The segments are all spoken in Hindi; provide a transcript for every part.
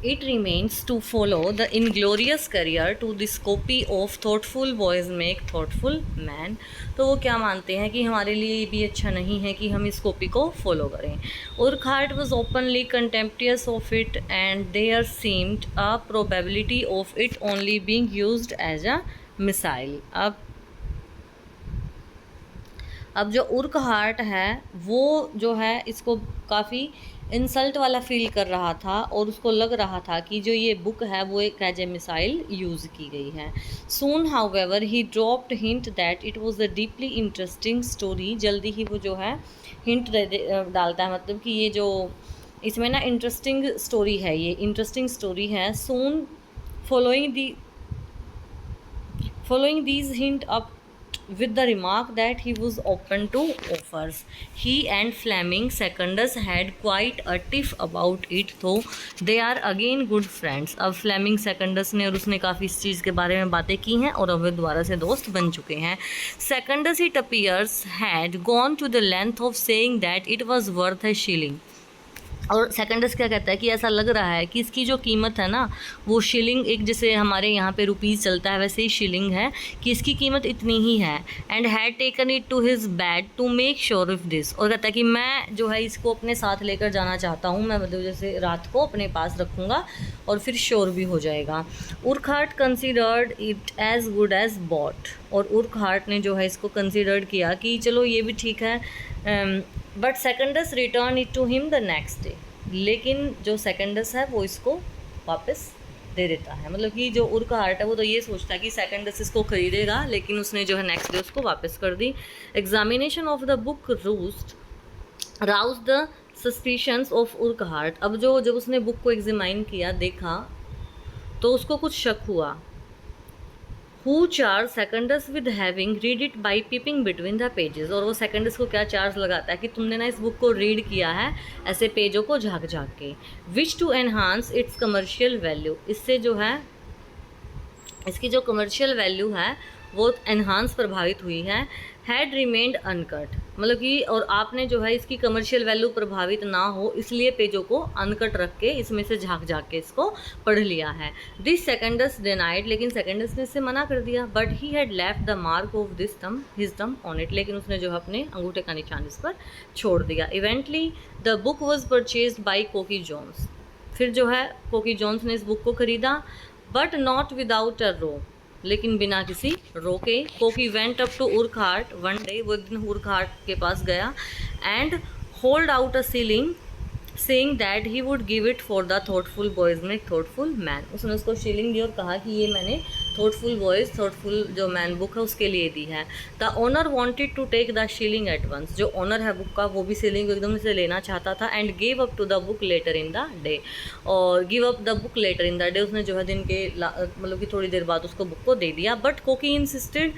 It remains to follow the inglorious career to this copy of thoughtful boys make thoughtful man। तो वो क्या मानते हैं कि हमारे लिए ये भी अच्छा नहीं है कि हम इस कॉपी को फॉलो करें। Urquhart was openly contemptuous of it and there seemed a probability of it only being used as a missile। अब जो उर्कहार्ट है वो जो है इसको काफ़ी इंसल्ट वाला फील कर रहा था और उसको लग रहा था कि जो ये बुक है वो एक एज ए मिसाइल यूज़ की गई है। Soon however he dropped hint that it was a deeply interesting story. जल्दी ही वो जो है हिंट डालता है, मतलब कि ये जो इसमें ना इंटरेस्टिंग स्टोरी है, ये इंटरेस्टिंग स्टोरी है। सून following these hint up with the remark that he was open to offers. He and Fleming Secundus had quite a tiff about it, though they are again good friends। अब फ्लेमिंग सेकंडस ने और उसने काफ़ी इस चीज़ के बारे में बातें की हैं और अब वे दोबारा से दोस्त बन चुके हैं। Secundus it appears had gone to the length of saying that it was worth a shilling. और सेकंडस क्या कहता है कि ऐसा लग रहा है कि इसकी जो कीमत है ना वो शिलिंग, एक जैसे हमारे यहाँ पे रुपीज़ चलता है वैसे ही शिलिंग है कि इसकी कीमत इतनी ही है। And had taken it to his bed to make sure of this. और कहता है कि मैं जो है इसको अपने साथ लेकर जाना चाहता हूँ, मैं मतलब जैसे रात को अपने पास रखूँगा और फिर श्योर भी हो जाएगा। Urquhart considered it as good as bought. और उर्कहार्ट ने जो है इसको कंसिडर्ड किया कि चलो ये भी ठीक है। But Secundus return it to him the next day. लेकिन जो सेकंडस है वो इसको वापस दे देता है, मतलब कि जो उर्कहार्ट है वो तो ये सोचता है कि सेकंडस इसको खरीदेगा, लेकिन उसने जो है नेक्स्ट डे उसको वापस कर दी। Examination of the book rouse the suspicions of Urquhart. अब जब उसने बुक को एग्जामिन किया, देखा, तो उसको कुछ शक हुआ। Who charge Secundus with having read it by peeping between the pages। और वो सेकंडस को क्या चार्ज लगाता है कि तुमने ना इस बुक को रीड किया है ऐसे पेजों को झाँक झाँक के। Which to enhance its commercial value. इससे जो है इसकी जो कमर्शियल वैल्यू है वो एनहांस प्रभावित हुई है। हैड रिमेंड अनकट, मतलब कि और आपने जो है इसकी कमर्शियल वैल्यू प्रभावित ना हो इसलिए पेजों को अनकट रख के इसमें से झाँक झाँक के इसको पढ़ लिया है। दिस सेकंडस डिनाइड, लेकिन सेकंडस ने इससे मना कर दिया। But he had left the mark of this his thumb on it. लेकिन उसने जो है अपने अंगूठे का निशान इस पर छोड़ दिया। इवेंटली the book was purchased by कोकी जोन्स। फिर जो है कोकी जोन्स ने इस बुक को खरीदा, but not without a row, लेकिन बिना किसी रोके। Cokey went up to Urquhart one day. वो दिन उर्कहार्ट के पास गया and hold out a shilling saying that he would give it for the thoughtful boys make thoughtful man. उसने उसको शीलिंग दी और कहा कि ये मैंने थॉटफुल बॉयज़ थॉटफुल जो मैन बुक है उसके लिए दी है। The owner wanted to take the shilling at once. जो ओनर है बुक का वो भी सीलिंग एकदम से लेना चाहता था। And give up to the book later in the day. और give up the book later in the day, उसने जो है दिन के मतलब कि थोड़ी देर बाद उसको बुक को दे दिया। But Cokey insisted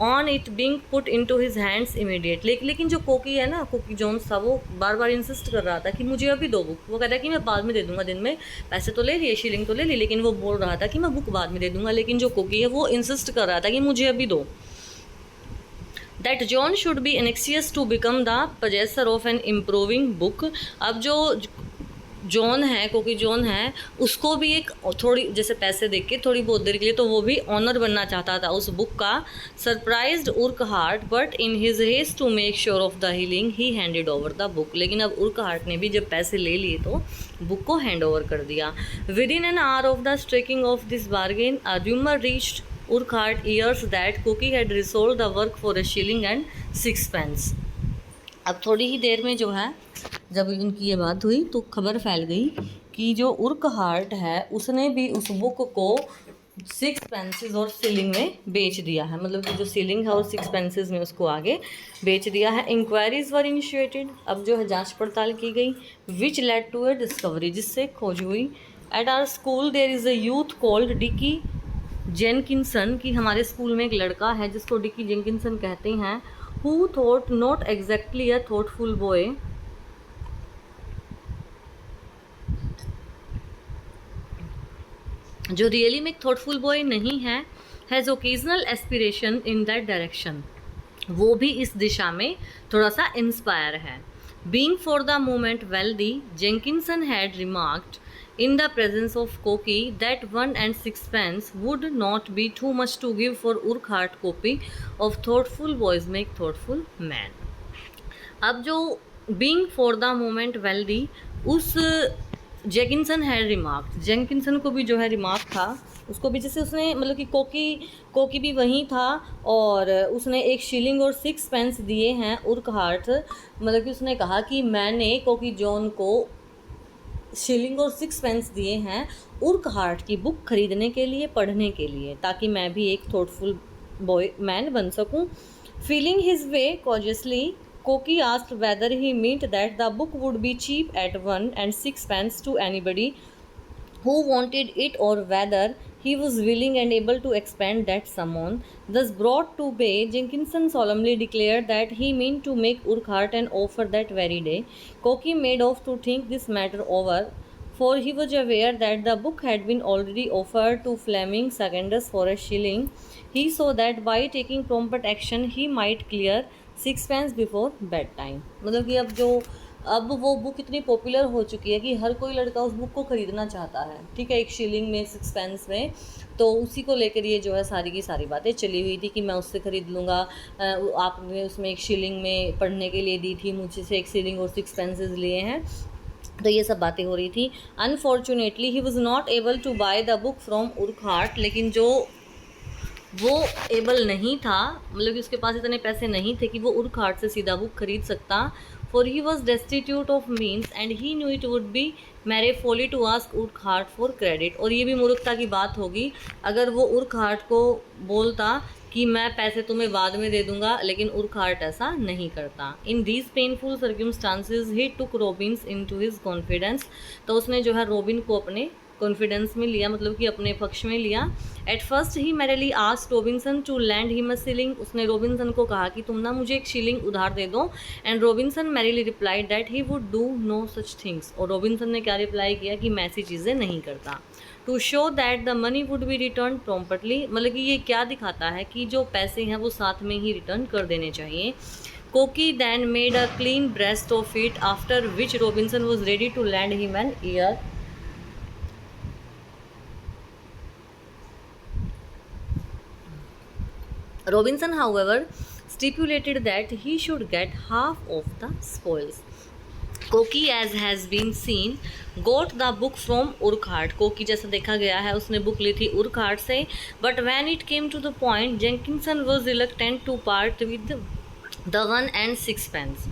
on it being put into his hands immediately. लेकिन जो कोकी है ना, कोकी जोन्स था, वो बार बार इंसिस्ट कर रहा था कि मुझे अभी दो बुक। वो कहता है कि मैं बाद में दे दूंगा, दिन में पैसे तो ले लिए, शीलिंग तो ले ली, लेकिन वो बोल रहा था कि मैं बुक बाद में दे दूंगा। लेकिन जो कोकी है वो इंसिस्ट कर रहा था कि मुझे अभी दो। That John should be anxious to become the possessor of an improving book. अब जो जॉन है, कोकी जॉन है, उसको भी एक थोड़ी जैसे पैसे देख के थोड़ी बहुत देर के लिए तो वो भी ऑनर बनना चाहता था उस बुक का। Surprised Urquhart but in his haste to make sure of the shilling he handed over the book. लेकिन अब उर्कहार्ट ने भी जब पैसे ले लिए तो बुक को हैंड ओवर कर दिया। Within an hour of the striking of this bargain a rumour reached Urquhart ears that Koki had resold the work for a shilling and 6 pence। अब थोड़ी ही देर में जो है जब इनकी ये बात हुई तो खबर फैल गई कि जो उर्कहार्ट है उसने भी उस बुक को 6 पेंसेस और सीलिंग में बेच दिया है। मतलब कि जो सीलिंग है और 6 पेंसेस में उसको आगे बेच दिया है। इंक्वायरीज वर इनिशिएटेड, अब जो है जांच पड़ताल की गई। Which led to a discovery, जिससे खोज हुई। At our school there is a youth called Dicky Jenkinson, कि हमारे स्कूल में एक लड़का है जिसको डिकी जेनकिंसन कहते हैं। Who thought not exactly a thoughtful boy, जो रियली में एक थॉटफुल बॉय नहीं है। Has occasional aspiration in that direction, वो भी इस दिशा में थोड़ा सा इंस्पायर है। Being for the moment wealthy, Jenkinson had remarked in the presence of Koki that 1 and 6 pence would not be too much to give for Urquhart copy of Thoughtful Boys Make Thoughtful Man. अब जो being for the moment wealthy, उस जेकिंसन हैड रिमार्क, जेकिंसन को भी जो है रिमार्क था, उसको भी जैसे उसने मतलब कि कोकी भी वहीं था और उसने 1 शिलिंग और 6 पेंस दिए हैं उर्कहार्ट, मतलब कि उसने कहा कि मैंने कोकी जॉन को 1 शिलिंग और 6 पेंस दिए हैं उर्कहार्ट की बुक खरीदने के लिए, पढ़ने के लिए, ताकि मैं भी एक थॉटफुल बॉय मैन बन सकूं। Feeling his way cautiously, Koki asked whether he meant that the book would be cheap at 1 and 6 pence to anybody who wanted it, or whether he was willing and able to expend that sum on. Thus brought to bay, Jenkinson solemnly declared that he meant to make Urquhart an offer that very day. Koki made off to think this matter over, for he was aware that the book had been already offered to Fleming Secundus for 1 shilling. He saw that by taking prompt action he might clear 6 pence before bed time. मतलब कि अब वो बुक इतनी पॉपुलर हो चुकी है कि हर कोई लड़का उस बुक को ख़रीदना चाहता है, ठीक है, 1 शिलिंग में 6 पेंस में। तो उसी को लेकर ये जो है सारी की सारी बातें चली हुई थी कि मैं उससे ख़रीद लूँगा, आपने उसमें 1 शिलिंग में पढ़ने के लिए दी थी, मुझे से 1 शिलिंग और 6 पेंसेस लिए हैं, तो ये सब बातें हो रही थी। Unfortunately he was not able to buy the book from Urquhart, लेकिन जो वो एबल नहीं था, मतलब कि उसके पास इतने पैसे नहीं थे कि वो उर्कहार्ट से सीधा बुक खरीद सकता, for he was destitute of means and he knew it would be mere folly to ask Urquhart for credit. और ये भी मूर्खता की बात होगी अगर वो उर्कहार्ट को बोलता कि मैं पैसे तुम्हें बाद में दे दूंगा, लेकिन उर्कहार्ट ऐसा नहीं करता। In these painful circumstances he took Robinson into his confidence, तो उसने जो है रॉबिन को अपने कॉन्फिडेंस में लिया, मतलब कि अपने पक्ष में लिया। At first he merrily asked Robinson to lend him a shilling, उसने रॉबिन्सन को कहा कि तुम ना मुझे 1 शिलिंग उधार दे दो, and Robinson merrily replied that he would do no such things, और रॉबिन्सन ने क्या रिप्लाई किया कि मैं ऐसी चीज़ें नहीं करता। To show that the money would be return promptly, मतलब कि ये क्या दिखाता है कि जो पैसे हैं वो साथ में ही रिटर्न कर देने चाहिए। Koki then made a clean breast of it, after which Robinson was ready to lend him an ear. Robinson, however, stipulated that he should get half of the spoils. Koki, as has been seen, got the book from Urquhart. Koki, जैसा देखा गया है, उसने बुक ली थी उर्कहार्ट से, but when it came to the point, Jenkinson was reluctant to part with the 1 and 6 pence.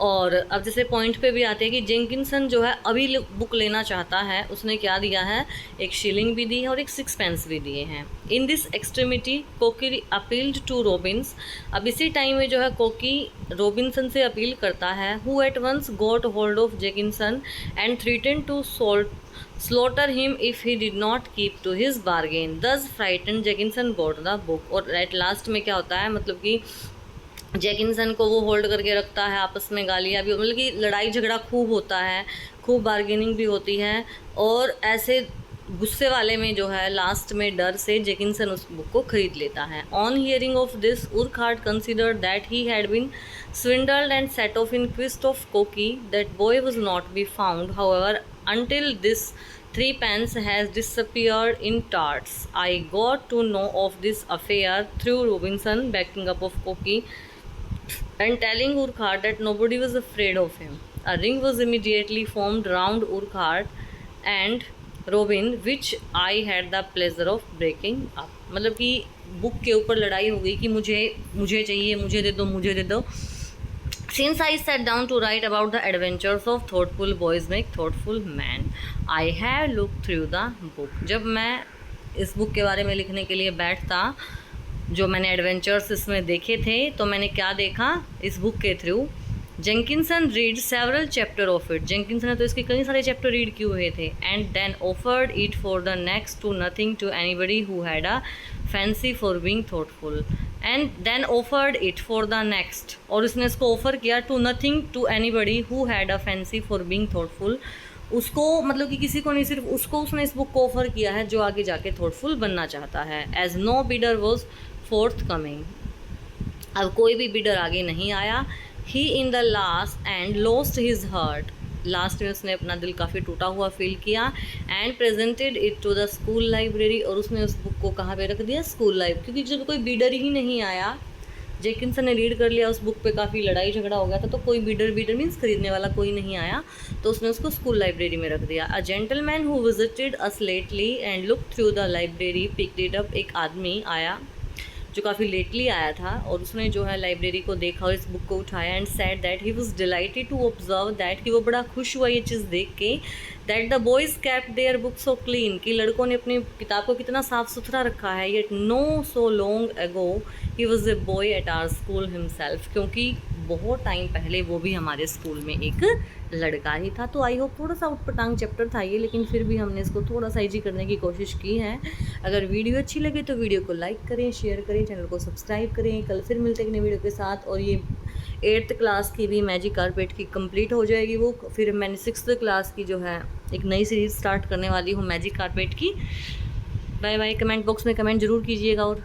और अब जैसे पॉइंट पे भी आते हैं कि जेंकिंसन जो है अभी बुक लेना चाहता है, उसने क्या दिया है, 1 शिलिंग भी दी है और 6 पेंस भी दिए हैं। इन दिस एक्सट्रीमिटी कोकी अपील्ड टू रॉबिन्स, अब इसी टाइम में जो है कोकी रॉबिन्सन से अपील करता है, who at once got hold of Jenkinson and threatened to slaughter him if he did not keep to his bargain. Thus frightened, Jenkinson bought the book। और एट लास्ट में क्या होता है, मतलब कि जैकिंसन को वो होल्ड करके रखता है, आपस में गालियाँ भी, मतलब कि लड़ाई झगड़ा खूब होता है, खूब बार्गेनिंग भी होती है, और ऐसे गुस्से वाले में जो है लास्ट में डर से जैकिंसन उस बुक को खरीद लेता है। On hearing of this, Urquhart considered that he had been swindled and set off in quest of Koki. That boy was not be found, however, until this 3 pence has disappeared in tarts. I got to know of this affair through Robinson backing up of Koki and telling Urquhart that nobody was afraid of him. A ring was immediately formed round Urquhart and Robin, which I had the pleasure of breaking up. मतलब कि बुक के ऊपर लड़ाई हो गई कि मुझे चाहिए, मुझे दे दो। Since I sat down to write about the adventures of thoughtful boys make thoughtful men, I have looked through the book. जब मैं इस बुक के बारे में लिखने के लिए बैठता, जो मैंने एडवेंचर्स इसमें देखे थे, तो मैंने क्या देखा इस बुक के through, Jenkinson read several chapter of it, Jenkinson ने तो इसके कई सारे चैप्टर रीड किए हुए थे, and then offered it for the next to nothing to anybody who had a fancy for being thoughtful, and then offered it for the next, और उसने इसको ऑफर किया to nothing to anybody who had a fancy for being thoughtful, उसको मतलब कि किसी को नहीं, सिर्फ उसको उसने इस बुक को ऑफर किया है जो आगे जाके थॉटफुल बनना चाहता है। As no bidder was forthcoming, अब कोई भी बिडर आगे नहीं आया। He in the last end lost his heart, last में उसने अपना दिल काफ़ी टूटा हुआ फील किया and presented it to the school library, और उसने उस बुक को कहाँ पे रख दिया, स्कूल लाइब्रेरी, क्योंकि जब कोई बीडर ही नहीं आया, जेकिंसन ने रीड कर लिया उस बुक पे, काफ़ी लड़ाई झगड़ा हो गया था, तो कोई बीडर मीन्स खरीदने वाला कोई नहीं आया, तो उसने उसको स्कूल लाइब्रेरी में रख दिया। A gentleman who visited us lately and look through the library picked it up, एक आदमी आया जो काफ़ी लेटली आया था और उसने जो है लाइब्रेरी को देखा और इस बुक को उठाया and said that he was delighted to observe that, कि वो बड़ा खुश हुआ ये चीज़ देख के, that the boys kept their book so clean, कि लड़कों ने अपनी किताब को कितना साफ सुथरा रखा है। Yet no so long ago he was a boy at our school himself, क्योंकि बहुत टाइम पहले वो भी हमारे स्कूल में एक लड़का ही था। तो आई होप थोड़ा सा उटपटांग चैप्टर था ये, लेकिन फिर भी हमने इसको थोड़ा सा ईजी करने की कोशिश की है। अगर वीडियो अच्छी लगे तो वीडियो को लाइक करें, शेयर करें, चैनल को सब्सक्राइब करें। कल फिर मिलते हैं एक नई वीडियो के साथ, और ये 8th क्लास की भी मैजिक कारपेट की कंप्लीट हो जाएगी वो, फिर मैंने 6th क्लास की जो है एक नई सीरीज़ स्टार्ट करने वाली हूँ मैजिक कारपेट की। Bye bye. कमेंट बॉक्स में कमेंट ज़रूर कीजिएगा और